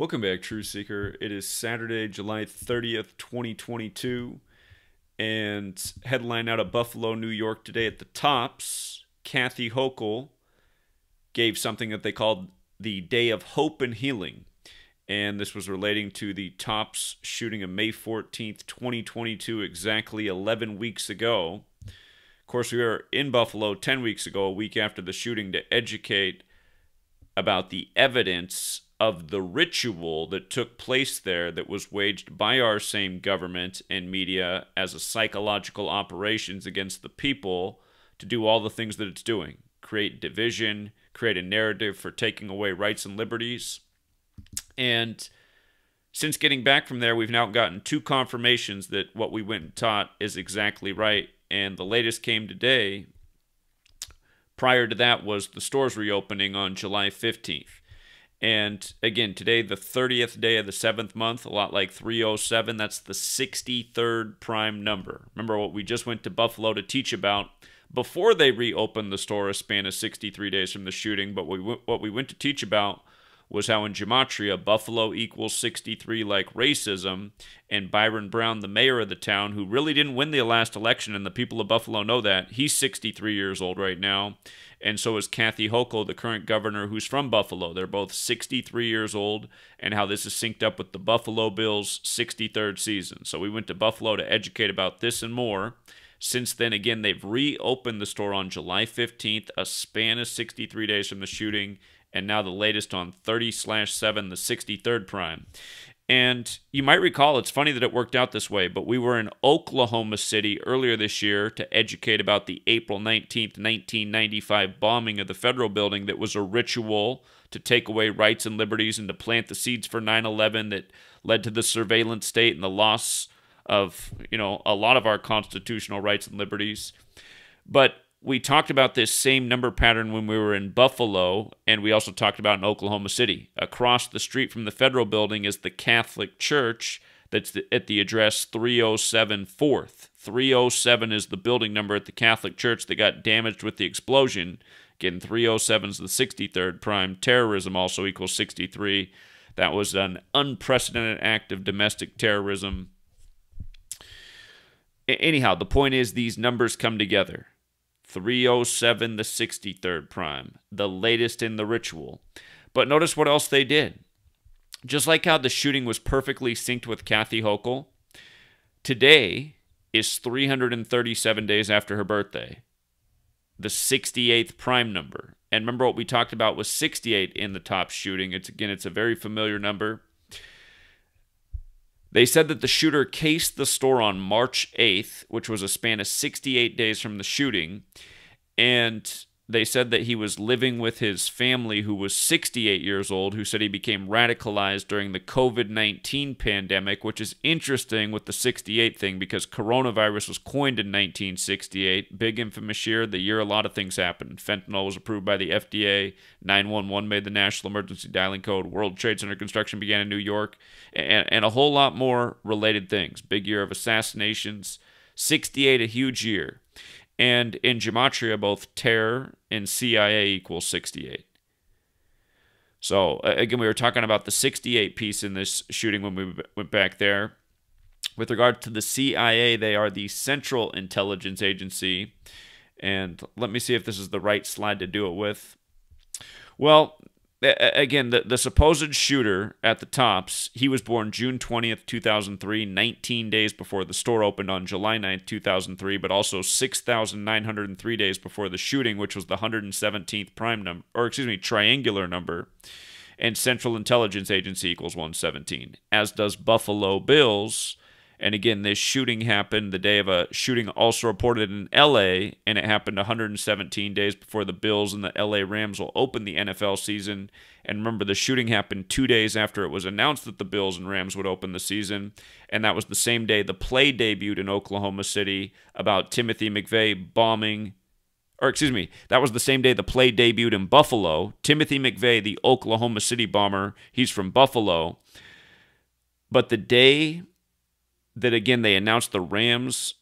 Welcome back, True Seeker. It is Saturday, July 30th, 2022, and headline out of Buffalo, New York today at the Tops, Kathy Hochul gave something that they called the Day of Hope and Healing, and this was relating to the Tops shooting of May 14th, 2022, exactly 11 weeks ago. Of course, we were in Buffalo 10 weeks ago, a week after the shooting, to educate about the evidence of the ritual that took place there that was waged by our same government and media as a psychological operations against the people to do all the things that it's doing. Create division, create a narrative for taking away rights and liberties. And since getting back from there, we've now gotten two confirmations that what we went and taught is exactly right. And the latest came today. Prior to that was the stores reopening on July 15th. And again, today, the 30th day of the 7th month, a lot like 307, that's the 63rd prime number. Remember what we just went to Buffalo to teach about before they reopened the store, a span of 63 days from the shooting. But what we went to teach about was how in Gematria, Buffalo equals 63 like racism, and Byron Brown, the mayor of the town, who really didn't win the last election, and the people of Buffalo know that, he's 63 years old right now, and so is Kathy Hochul, the current governor, who's from Buffalo. They're both 63 years old, and how this is synced up with the Buffalo Bills' 63rd season. So we went to Buffalo to educate about this and more. Since then, again, they've reopened the store on July 15th, a span of 63 days from the shooting, and now the latest on 30/7, the 63rd prime. And you might recall, it's funny that it worked out this way, but we were in Oklahoma City earlier this year to educate about the April 19th, 1995 bombing of the federal building that was a ritual to take away rights and liberties and to plant the seeds for 9/11 that led to the surveillance state and the loss of, a lot of our constitutional rights and liberties. But we talked about this same number pattern when we were in Buffalo, and we also talked about in Oklahoma City. Across the street from the federal building is the Catholic Church that's at the address 307 4th. 307 is the building number at the Catholic Church that got damaged with the explosion. Again, 307 is the 63rd prime. Terrorism also equals 63. That was an unprecedented act of domestic terrorism. Anyhow, the point is these numbers come together. 307, the 63rd prime, the latest in the ritual. But notice what else they did. Just like how the shooting was perfectly synced with Kathy Hochul, today is 337 days after her birthday, the 68th prime number. And remember what we talked about was 68 in the top shooting. It's a very familiar number. They said that the shooter cased the store on March 8th, which was a span of 68 days from the shooting, and they said that he was living with his family, who was 68 years old, who said he became radicalized during the COVID-19 pandemic, which is interesting with the 68 thing because coronavirus was coined in 1968. Big infamous year, the year a lot of things happened. Fentanyl was approved by the FDA, 911 made the National Emergency Dialing Code, World Trade Center construction began in New York, and a whole lot more related things. Big year of assassinations. 68, a huge year. And in Gematria, both terror and CIA equals 68. So, again, we were talking about the 68 piece in this shooting when we went back there. With regard to the CIA, they are the Central Intelligence Agency. And let me see if this is the right slide to do it with. Well, again, the supposed shooter at the Tops, he was born June 20th, 2003, 19 days before the store opened on July 9th, 2003, but also 6,903 days before the shooting, which was the 117th triangular number. And Central Intelligence Agency equals 117, as does Buffalo Bills. And again, this shooting happened the day of a shooting also reported in L.A., and it happened 117 days before the Bills and the L.A. Rams will open the NFL season. And remember, the shooting happened 2 days after it was announced that the Bills and Rams would open the season. And that was the same day the play debuted in Oklahoma City about Timothy McVeigh bombing. That was the same day the play debuted in Buffalo. Timothy McVeigh, the Oklahoma City bomber, he's from Buffalo. But the day that, again, they announced the Rams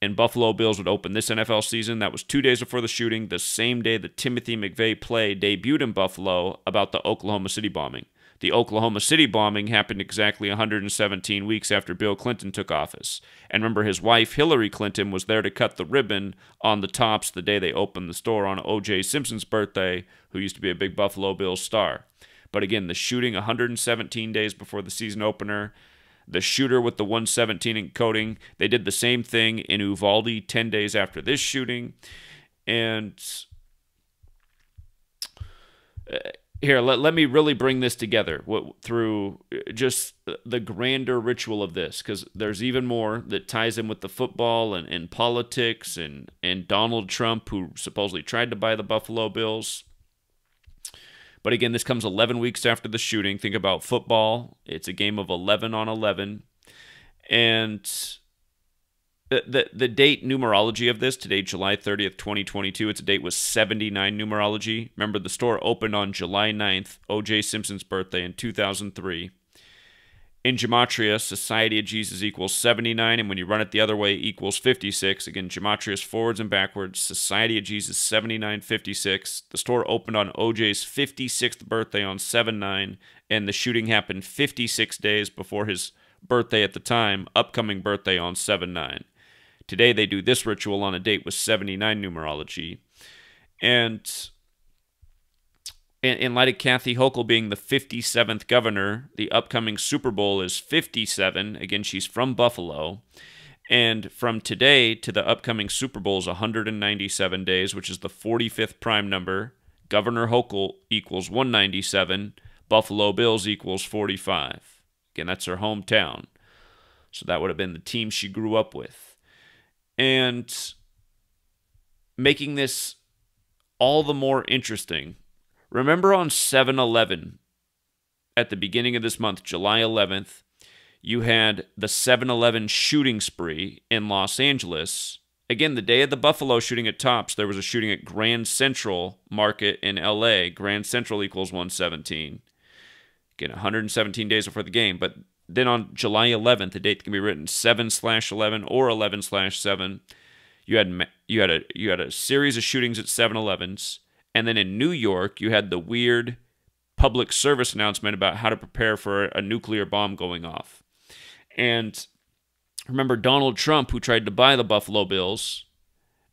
and Buffalo Bills would open this NFL season. That was 2 days before the shooting, the same day the Timothy McVeigh play debuted in Buffalo about the Oklahoma City bombing. The Oklahoma City bombing happened exactly 117 weeks after Bill Clinton took office. And remember, his wife, Hillary Clinton, was there to cut the ribbon on the Tops the day they opened the store on O.J. Simpson's birthday, who used to be a big Buffalo Bills star. But again, the shooting 117 days before the season opener, the shooter with the 117 encoding, they did the same thing in Uvalde 10 days after this shooting. And here, let me really bring this together through just the grander ritual of this, because there's even more that ties in with the football and politics and Donald Trump, who supposedly tried to buy the Buffalo Bills. But again, this comes 11 weeks after the shooting. Think about football. It's a game of 11 on 11. And the date numerology of this, today, July 30th, 2022, it's a date with 79 numerology. Remember, the store opened on July 9th, O.J. Simpson's birthday in 2003. In Gematria, Society of Jesus equals 79, and when you run it the other way, equals 56. Again, Gematria is forwards and backwards. Society of Jesus, 7956. The store opened on OJ's 56th birthday on 7/9, and the shooting happened 56 days before his birthday at the time, upcoming birthday on 7/9. Today, they do this ritual on a date with 79 numerology. And in light of Kathy Hochul being the 57th governor, the upcoming Super Bowl is 57. Again, she's from Buffalo. And from today to the upcoming Super Bowl is 197 days, which is the 45th prime number. Governor Hochul equals 197. Buffalo Bills equals 45. Again, that's her hometown. So that would have been the team she grew up with. And making this all the more interesting, remember on 7/11, at the beginning of this month, July 11th, you had the 7/11 shooting spree in Los Angeles. Again, the day of the Buffalo shooting at Tops, there was a shooting at Grand Central Market in L.A. Grand Central equals 117. Again, 117 days before the game. But then on July 11th, the date can be written 7/11 or 11/7. You had a series of shootings at 7/11s. And then in New York, you had the weird public service announcement about how to prepare for a nuclear bomb going off. And remember Donald Trump, who tried to buy the Buffalo Bills.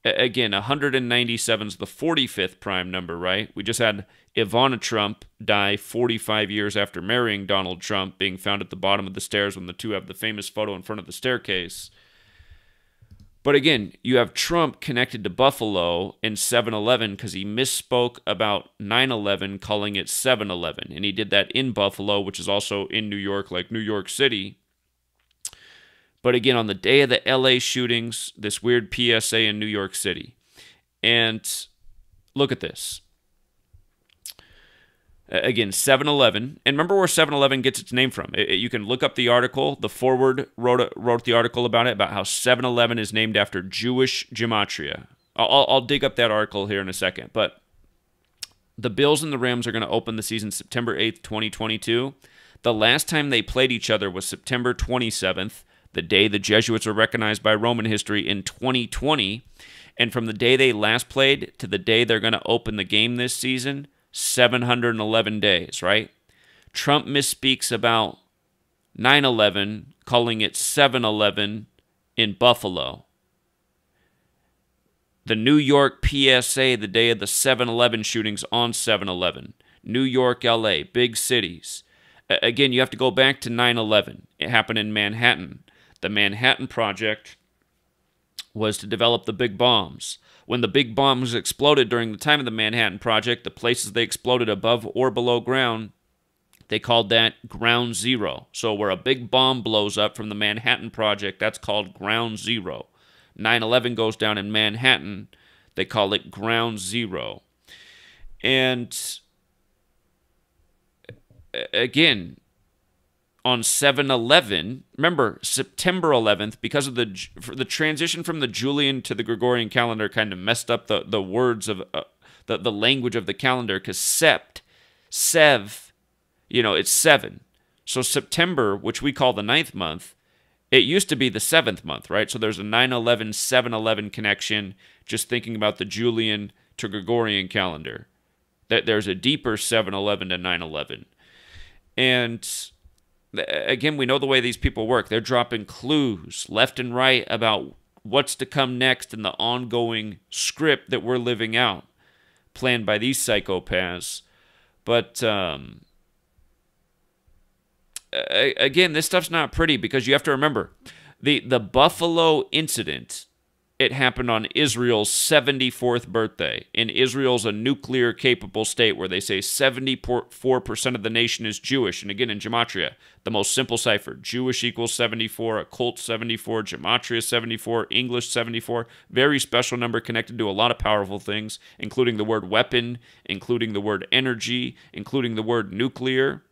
Again, 197 is the 45th prime number, right? We just had Ivana Trump die 45 years after marrying Donald Trump, being found at the bottom of the stairs when the two have the famous photo in front of the staircase. But again, you have Trump connected to Buffalo in 7/11 because he misspoke about 9/11, calling it 7/11. And he did that in Buffalo, which is also in New York, like New York City. But again, on the day of the LA shootings, this weird PSA in New York City. And look at this. Again, 7/11. And remember where 7/11 gets its name from. You can look up the article. The Forward wrote the article about it, about how 7/11 is named after Jewish gematria. I'll dig up that article here in a second. But the Bills and the Rams are going to open the season September 8th, 2022. The last time they played each other was September 27th, the day the Jesuits were recognized by Roman history in 2020. And from the day they last played to the day they're going to open the game this season, 711 days, right? Trump misspeaks about 9/11, calling it 7/11 in Buffalo. The New York PSA, the day of the 7/11 shootings on 7/11. New York, LA, big cities. Again, you have to go back to 9/11. It happened in Manhattan. The Manhattan Project was to develop the big bombs. When the big bombs exploded during the time of the Manhattan Project, the places they exploded above or below ground, they called that ground zero. So where a big bomb blows up from the Manhattan Project, that's called ground zero. 9/11 goes down in Manhattan, they call it ground zero. And again, on 7/11, remember, September 11th, because of the transition from the Julian to the Gregorian calendar kind of messed up the words of the language of the calendar, because Sev, it's 7. So September, which we call the 9th month, it used to be the 7th month, right? So there's a 9/11, 7/11 connection, just thinking about the Julian to Gregorian calendar. That there's a deeper 7/11 to 9/11. And again, we know the way these people work. They're dropping clues left and right about what's to come next in the ongoing script that we're living out, planned by these psychopaths. But again, this stuff's not pretty, because you have to remember, the Buffalo incident, it happened on Israel's 74th birthday. And Israel's a nuclear-capable state where they say 74% of the nation is Jewish. And again, in Gematria, the most simple cipher, Jewish equals 74, occult 74, Gematria 74, English 74. Very special number connected to a lot of powerful things, including the word weapon, including the word energy, including the word nuclear.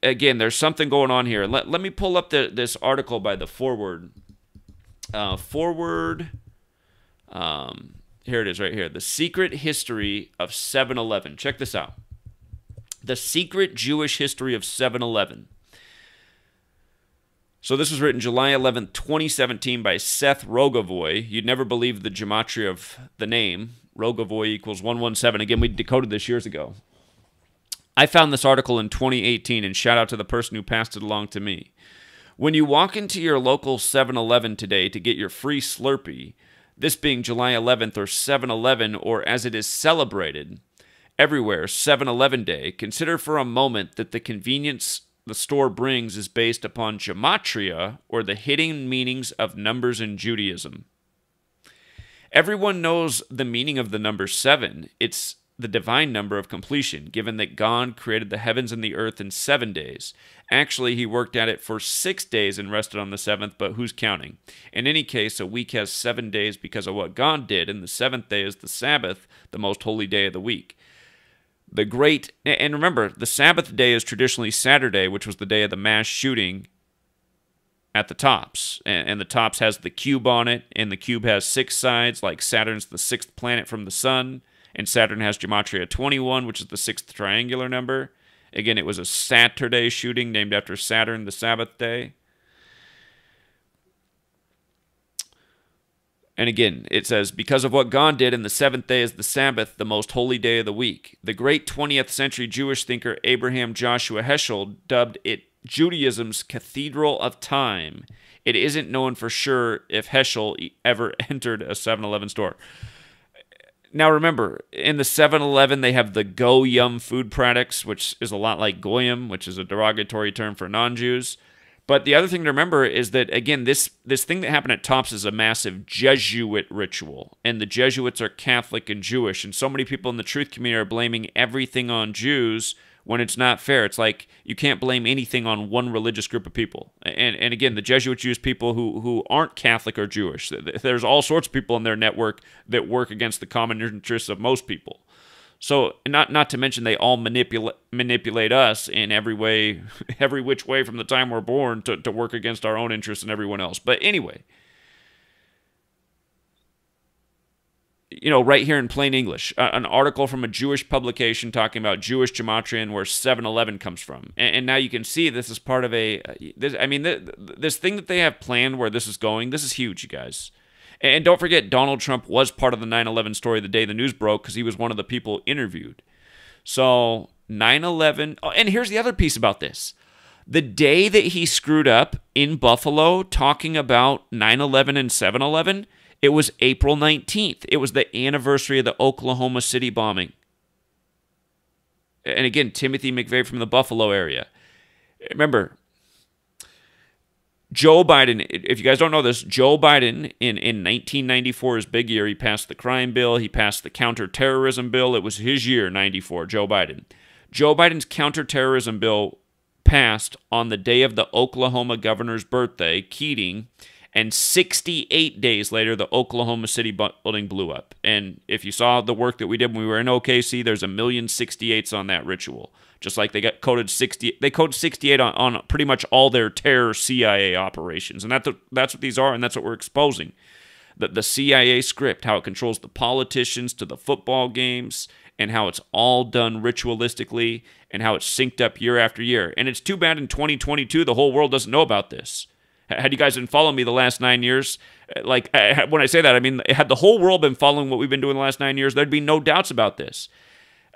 Again, there's something going on here. Let me pull up this article by the Forward. Here it is right here. The Secret History of 7-Eleven. Check this out. The Secret Jewish History of 7-Eleven. So this was written July 11th, 2017 by Seth Rogovoy. You'd never believe the gematria of the name. Rogovoy equals 117. Again, we decoded this years ago. I found this article in 2018, and shout out to the person who passed it along to me. When you walk into your local 7-Eleven today to get your free Slurpee, this being July 11th or 7-Eleven, or as it is celebrated everywhere, 7-Eleven Day, consider for a moment that the convenience the store brings is based upon gematria, or the hidden meanings of numbers in Judaism. Everyone knows the meaning of the number 7. It's the divine number of completion, given that God created the heavens and the earth in 7 days. Actually, he worked at it for 6 days and rested on the seventh, but who's counting? In any case, a week has 7 days because of what God did, and the seventh day is the Sabbath, the most holy day of the week. And remember, the Sabbath day is traditionally Saturday, which was the day of the mass shooting at the Tops. And the Tops has the cube on it, and the cube has 6 sides, like Saturn's the 6th planet from the sun. And Saturn has Gematria 21, which is the 6th triangular number. Again, it was a Saturday shooting named after Saturn, the Sabbath day. And again, it says, because of what God did, and the 7th day is the Sabbath, the most holy day of the week. The great 20th century Jewish thinker Abraham Joshua Heschel dubbed it Judaism's Cathedral of Time. It isn't known for sure if Heschel ever entered a 7-Eleven store. Now remember, in the 7-Eleven, they have the Go-Yum food products, which is a lot like Goyim, which is a derogatory term for non-Jews. But the other thing to remember is that, again, this thing that happened at Tops is a massive Jesuit ritual. And the Jesuits are Catholic and Jewish. And so many people in the truth community are blaming everything on Jews when it's not fair. It's like you can't blame anything on one religious group of people. And again, the Jesuits use people who aren't Catholic or Jewish. There's all sorts of people in their network that work against the common interests of most people. So not to mention they all manipulate us in every way, every which way from the time we're born to work against our own interests and everyone else. But anyway, you know, right here in plain English, an article from a Jewish publication talking about Jewish gematria and where 7-Eleven comes from. And now you can see this is part of this thing that they have planned where this is going. This is huge, you guys. And don't forget, Donald Trump was part of the 9/11 story the day the news broke because he was one of the people interviewed. So 9/11, and here's the other piece about this. The day that he screwed up in Buffalo talking about 9/11 and 7-Eleven, it was April 19th. It was the anniversary of the Oklahoma City bombing. And again, Timothy McVeigh from the Buffalo area. Remember, Joe Biden, if you guys don't know this, Joe Biden in 1994, his big year, he passed the crime bill, he passed the counterterrorism bill. It was his year, 94, Joe Biden. Joe Biden's counterterrorism bill passed on the day of the Oklahoma governor's birthday, Keating, and 68 days later, the Oklahoma City building blew up. And if you saw the work that we did when we were in OKC, there's 1,068s on that ritual. Just like they got coded 60, they code 68 on pretty much all their terror CIA operations. And that's what these are, and that's what we're exposing. The CIA script, how it controls the politicians to the football games, and how it's all done ritualistically, and how it's synced up year after year. And it's too bad in 2022 the whole world doesn't know about this. Had you guys been following me the last 9 years, like when I say that, I mean, had the whole world been following what we've been doing the last 9 years, there'd be no doubts about this.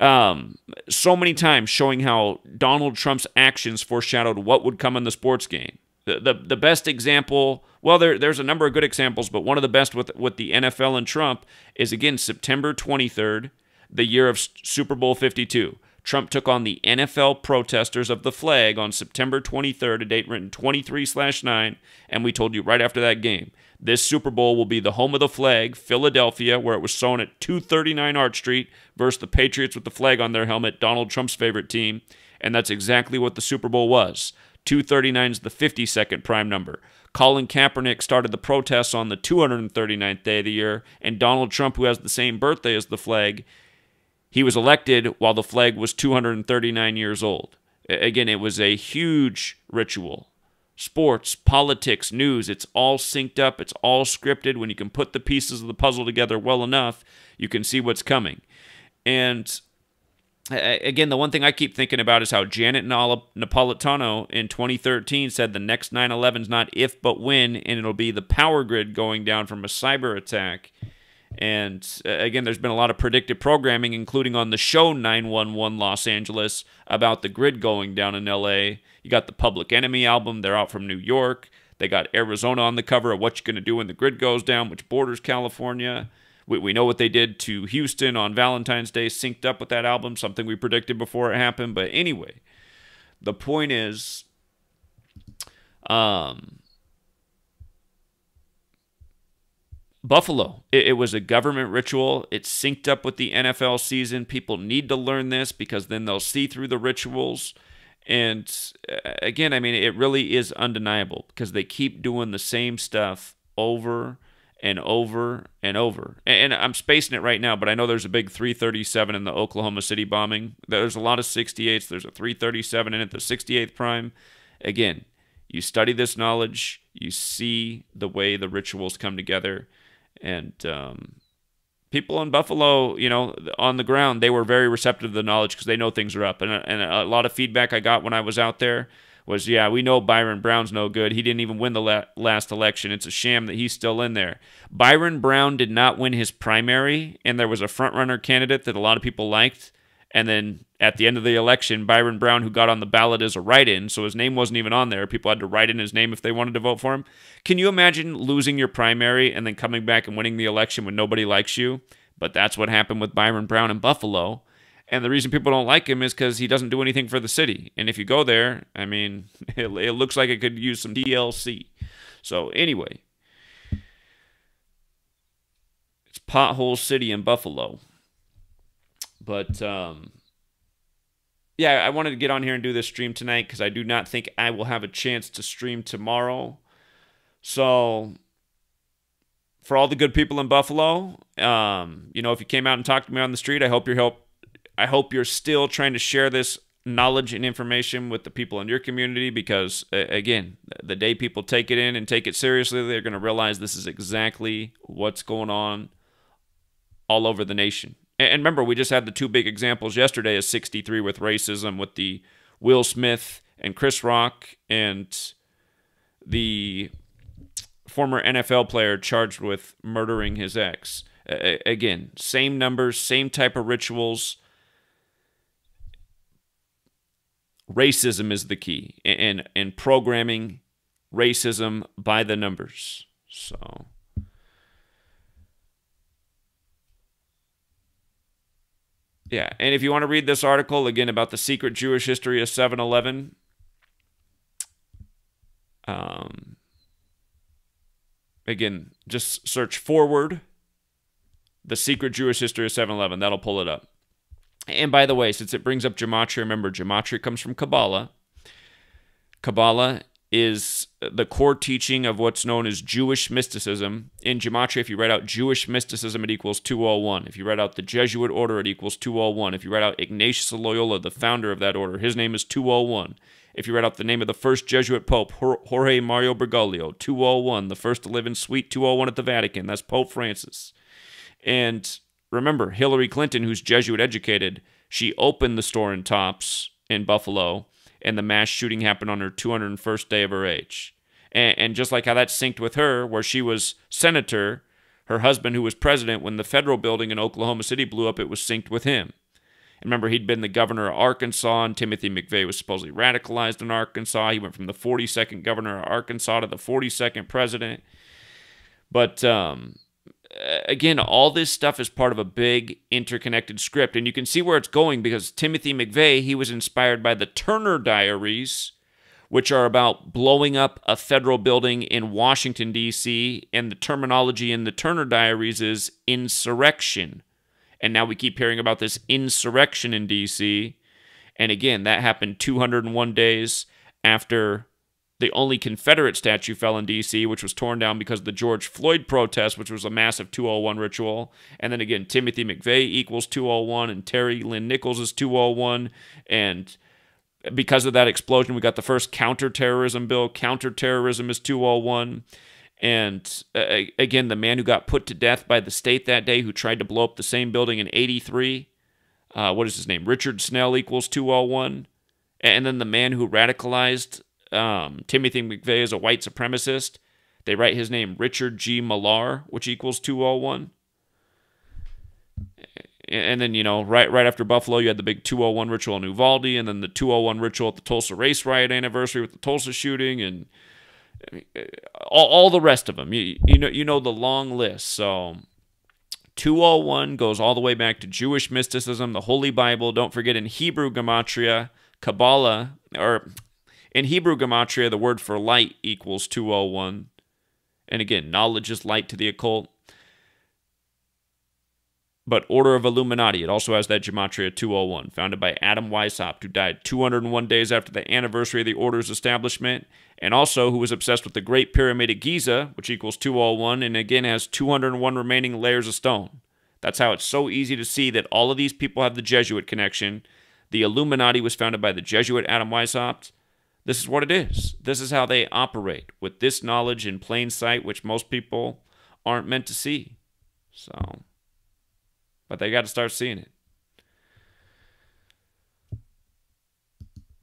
So many times showing how Donald Trump's actions foreshadowed what would come in the sports game. The best example, well, there's a number of good examples, but one of the best with the NFL and Trump is, again, September 23rd, the year of Super Bowl 52. Trump took on the NFL protesters of the flag on September 23rd, a date written 23/9, and we told you right after that game, this Super Bowl will be the home of the flag, Philadelphia, where it was sown at 239 Arch Street, versus the Patriots with the flag on their helmet, Donald Trump's favorite team, and that's exactly what the Super Bowl was. 239 is the 52nd prime number. Colin Kaepernick started the protests on the 239th day of the year, and Donald Trump, who has the same birthday as the flag, he was elected while the flag was 239 years old. Again, it was a huge ritual. Sports, politics, news, it's all synced up, it's all scripted. When you can put the pieces of the puzzle together well enough, you can see what's coming. And again, the one thing I keep thinking about is how Janet Napolitano in 2013 said the next 9/11 is not if but when, and it'll be the power grid going down from a cyber attack. And again, there's been a lot of predictive programming, including on the show 911 Los Angeles, about the grid going down in LA. You got the Public Enemy album. They're out from New York. They got Arizona on the cover of What You Gonna Do When the Grid Goes Down, which borders California. We know what they did to Houston on Valentine's Day, synced up with that album, something we predicted before it happened. But anyway, the point is, Buffalo, it was a government ritual. It's synced up with the NFL season. People need to learn this because then they'll see through the rituals. And again, I mean, it really is undeniable because they keep doing the same stuff over and over and over. And I'm spacing it right now, but I know there's a big 337 in the Oklahoma City bombing. There's a lot of 68s. There's a 337 in it, the 68th prime. Again, you study this knowledge, you see the way the rituals come together. And people in Buffalo, you know, on the ground, they were very receptive to the knowledge because they know things are up. And a lot of feedback I got when I was out there was, yeah, we know Byron Brown's no good. He didn't even win the last election. It's a sham that he's still in there. Byron Brown did not win his primary, and there was a front-runner candidate that a lot of people liked. And then at the end of the election, Byron Brown, who got on the ballot as a write-in, so his name wasn't even on there. People had to write in his name if they wanted to vote for him. Can you imagine losing your primary and then coming back and winning the election when nobody likes you? But that's what happened with Byron Brown in Buffalo. And the reason people don't like him is because he doesn't do anything for the city. And if you go there, I mean, it looks like it could use some TLC. So anyway, it's Pothole City in Buffalo. But, yeah, I wanted to get on here and do this stream tonight because I do not think I will have a chance to stream tomorrow. So, for all the good people in Buffalo, you know, if you came out and talked to me on the street, I hope you're still trying to share this knowledge and information with the people in your community because, again, the day people take it in and take it seriously, they're going to realize this is exactly what's going on all over the nation. And remember, we just had the two big examples yesterday of 63 with racism with the Will Smith and Chris Rock and the former NFL player charged with murdering his ex. Again, same numbers, same type of rituals. Racism is the key and programming racism by the numbers. So... yeah, and if you want to read this article, again, about the secret Jewish history of 7/11, again, just search forward, the secret Jewish history of 7/11. That'll pull it up. And by the way, since it brings up Gematria, remember, Gematria comes from Kabbalah. Kabbalah is the core teaching of what's known as Jewish mysticism. In Gematria, if you write out Jewish mysticism, it equals 201. If you write out the Jesuit order, it equals 201. If you write out Ignatius of Loyola, the founder of that order, his name is 201. If you write out the name of the first Jesuit Pope, Jorge Mario Bergoglio, 201, the first to live in Suite 201 at the Vatican, that's Pope Francis. And remember, Hillary Clinton, who's Jesuit educated, she opened the store in Tops in Buffalo, and the mass shooting happened on her 201st day of her age. And just like how that synced with her, where she was senator, her husband, who was president, when the federal building in Oklahoma City blew up, it was synced with him. Remember, he'd been the governor of Arkansas, and Timothy McVeigh was supposedly radicalized in Arkansas. He went from the 42nd governor of Arkansas to the 42nd president. But again, all this stuff is part of a big interconnected script. And you can see where it's going because Timothy McVeigh, he was inspired by the Turner Diaries, which are about blowing up a federal building in Washington, D.C., and the terminology in the Turner Diaries is insurrection. And now we keep hearing about this insurrection in D.C., and again, that happened 201 days after the only Confederate statue fell in D.C., which was torn down because of the George Floyd protest, which was a massive 201 ritual. And then again, Timothy McVeigh equals 201, and Terry Lynn Nichols is 201, and because of that explosion, we got the first counterterrorism bill. Counterterrorism is 201. And again, the man who got put to death by the state that day who tried to blow up the same building in 83, what is his name? Richard Snell equals 201. And then the man who radicalized Timothy McVeigh as a white supremacist, they write his name Richard G. Millar, which equals 201. And then, you know, right after Buffalo, you had the big 201 ritual in Uvalde, and then the 201 ritual at the Tulsa race riot anniversary with the Tulsa shooting, and all the rest of them. You know the long list. So 201 goes all the way back to Jewish mysticism, the Holy Bible. Don't forget, in Hebrew gematria, Kabbalah, or in Hebrew gematria, the word for light equals 201. And again, knowledge is light to the occult. But Order of Illuminati, it also has that Gematria 201, founded by Adam Weishaupt, who died 201 days after the anniversary of the Order's establishment, and also who was obsessed with the Great Pyramid of Giza, which equals 201, and again has 201 remaining layers of stone. That's how it's so easy to see that all of these people have the Jesuit connection. The Illuminati was founded by the Jesuit Adam Weishaupt. This is what it is. This is how they operate, with this knowledge in plain sight, which most people aren't meant to see. So, but they got to start seeing it.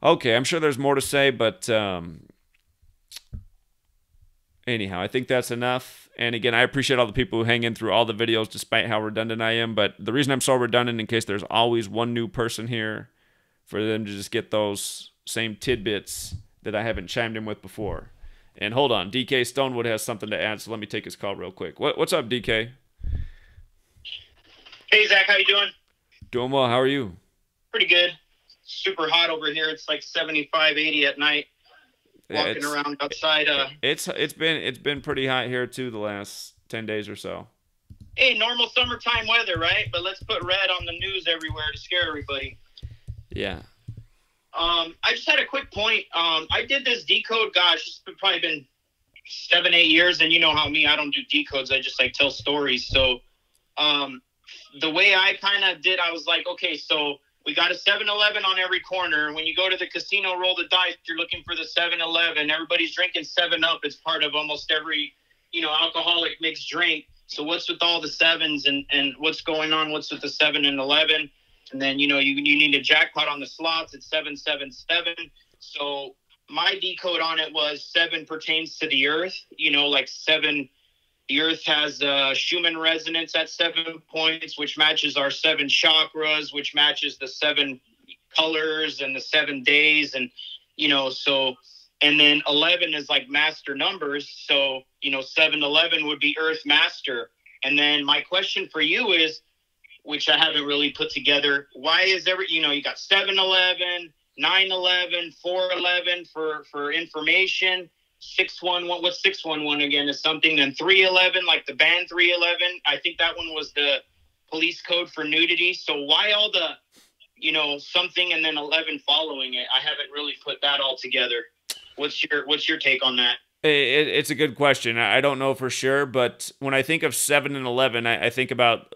Okay, I'm sure there's more to say, but anyhow, I think that's enough. And again, I appreciate all the people who hang in through all the videos despite how redundant I am. But the reason I'm so redundant, in case there's always one new person here, for them to just get those same tidbits that I haven't chimed in with before. And hold on, DK Stonewood has something to add, so let me take his call real quick. What's up, DK? Hey, Zach, how you doing? Doing well. How are you? Pretty good. Super hot over here. It's like 75, 80 at night. Walking around outside. It's been pretty hot here too the last 10 days or so. Hey, normal summertime weather, right? But let's put red on the news everywhere to scare everybody. Yeah. I just had a quick point. I did this decode. Gosh, it's probably been 7, 8 years, and you know how I don't do decodes. I just like tell stories. So, the way I kind of did, I was like, okay, so we got a 7-Eleven on every corner. When you go to the casino, roll the dice, you're looking for the 7-Eleven. Everybody's drinking 7-Up. It's part of almost every, alcoholic mixed drink. So what's with all the sevens and what's going on? What's with the 7 and 11? And then, you need a jackpot on the slots at 777. So my decode on it was 7 pertains to the earth, like 7. The earth has Schumann resonance at 7 points, which matches our 7 chakras, which matches the 7 colors and the 7 days. And, and then 11 is like master numbers. So, 7-11 would be earth master. And then my question for you is, which I haven't really put together, why is you got 7-11, 9-11, 4-11 for information. 611, what's 611 again is something, and 311, like the band 311, I think that one was the police code for nudity. So why all the something and then 11 following it? I haven't really put that all together. What's your take on that? It's a good question. I don't know for sure, but when I think of 7 and 11, I think about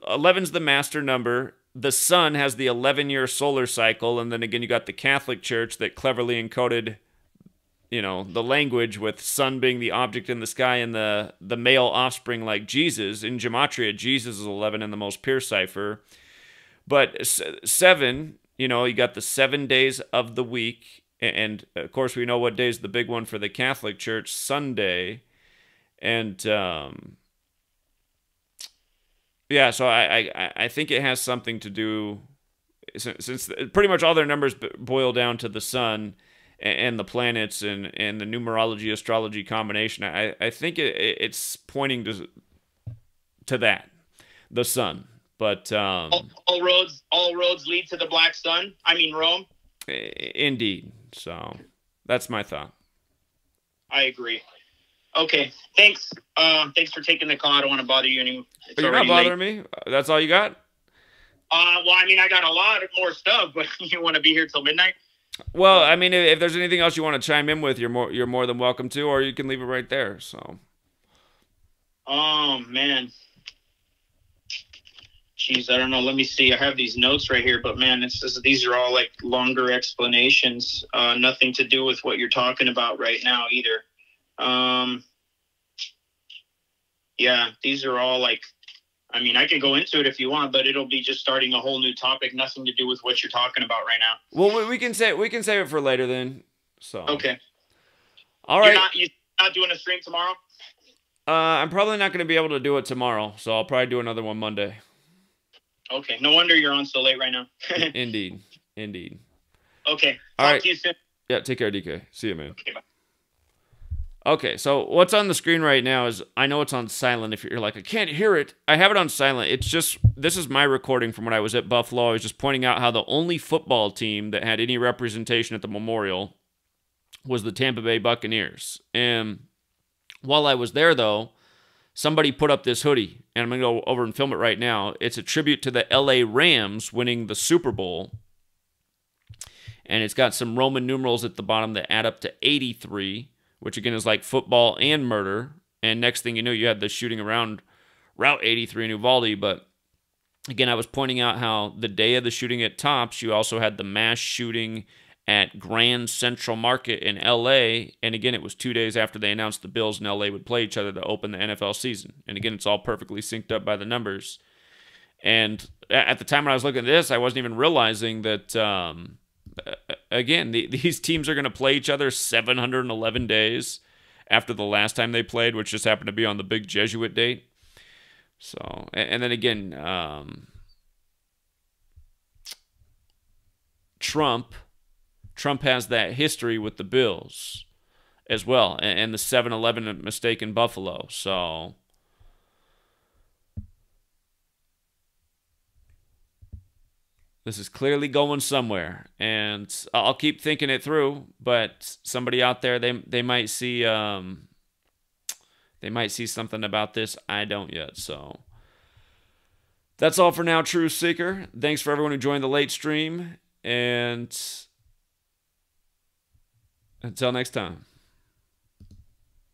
11's the master number. The sun has the 11-year solar cycle, and then again you got the Catholic Church that cleverly encoded the language with sun being the object in the sky and the male offspring like Jesus. In Gematria, Jesus is 11 in the most pure cipher. But 7, you got the 7 days of the week. And, of course, we know what day is the big one for the Catholic Church, Sunday. And, yeah, so I think it has something to do. since pretty much all their numbers boil down to the sun and the planets and the numerology astrology combination, I think it's pointing to that, the sun. But all roads lead to the black sun. I mean Rome. Indeed. So that's my thought. I agree. Okay, thanks. Thanks for taking the call. I don't want to bother you anymore. You're not bothering me. That's all you got? Well, I mean, I got a lot more stuff, but you want to be here till midnight? Well, I mean, if there's anything else you want to chime in with, you're more than welcome to, or you can leave it right there. So. Oh man. Jeez, I don't know. Let me see. I have these notes right here, but man, these are all like longer explanations. Nothing to do with what you're talking about right now either. Yeah, these are all like, I mean, I can go into it if you want, but it'll be just starting a whole new topic, nothing to do with what you're talking about right now. Well, we can save it for later then. So. Okay. All right. You're not doing a stream tomorrow? I'm probably not going to be able to do it tomorrow, so I'll probably do another one Monday. Okay. No wonder you're on so late right now. Indeed. Okay. All right. To you soon. Yeah, take care, DK. See you, man. Okay, bye. Okay, so what's on the screen right now is, I know it's on silent if you're like, I can't hear it. I have it on silent. It's just, this is my recording from when I was at Buffalo. I was just pointing out how the only football team that had any representation at the Memorial was the Tampa Bay Buccaneers. And while I was there, though, somebody put up this hoodie, and I'm going to go over and film it right now. It's a tribute to the LA Rams winning the Super Bowl. And it's got some Roman numerals at the bottom that add up to 83, which again is like football and murder. And next thing you know, you had the shooting around Route 83 in Uvalde. But again, I was pointing out how the day of the shooting at Tops, you also had the mass shooting at Grand Central Market in LA. And again, it was 2 days after they announced the Bills and LA would play each other to open the NFL season. And again, it's all perfectly synced up by the numbers. And at the time when I was looking at this, I wasn't even realizing that, again, these teams are going to play each other 711 days after the last time they played, which just happened to be on the big Jesuit date. So, and then again, Trump has that history with the Bills as well, and the 7-11 mistake in Buffalo. So this is clearly going somewhere, and I'll keep thinking it through. But somebody out there, they might see something about this. I don't yet. So that's all for now, Truth Seeker. Thanks for everyone who joined the late stream, and until next time.